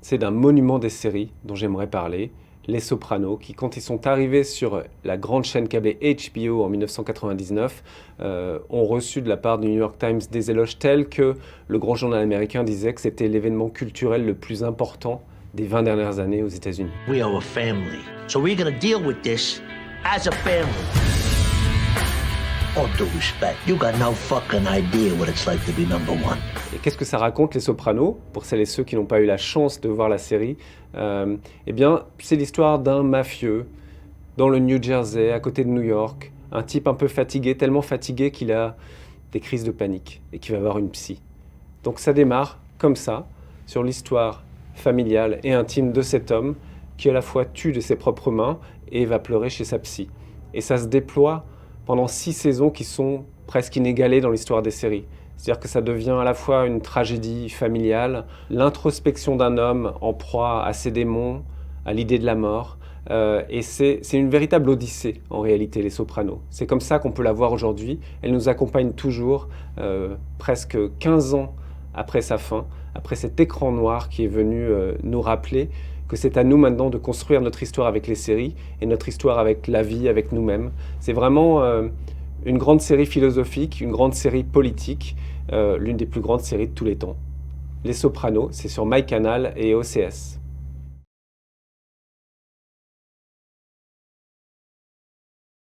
c'est d'un monument des séries dont j'aimerais parler, Les Sopranos, qui quand ils sont arrivés sur la grande chaîne câblée HBO en 1999, ont reçu de la part du New York Times des éloges tels que le grand journal américain disait que c'était l'événement culturel le plus important des 20 dernières années aux États-Unis. We are a family, so we're gonna deal with this as a family. All due respect, you got no fucking idea what it's like to be number one. Et qu'est-ce que ça raconte, Les Sopranos, pour celles et ceux qui n'ont pas eu la chance de voir la série? Eh bien, c'est l'histoire d'un mafieux dans le New Jersey, à côté de New York, un type un peu fatigué, tellement fatigué qu'il a des crises de panique et qui va voir une psy. Donc ça démarre comme ça, sur l'histoire familiale et intime de cet homme qui à la fois tue de ses propres mains et va pleurer chez sa psy. Et ça se déploie pendant 6 saisons qui sont presque inégalées dans l'histoire des séries. C'est-à-dire que ça devient à la fois une tragédie familiale, l'introspection d'un homme en proie à ses démons, à l'idée de la mort. Et c'est une véritable odyssée, en réalité, Les Sopranos. C'est comme ça qu'on peut la voir aujourd'hui. Elle nous accompagne toujours, presque 15 ans après sa fin, après cet écran noir qui est venu nous rappeler que c'est à nous maintenant de construire notre histoire avec les séries et notre histoire avec la vie, avec nous-mêmes. C'est vraiment une grande série philosophique, une grande série politique, l'une des plus grandes séries de tous les temps. Les Sopranos, c'est sur MyCanal et OCS.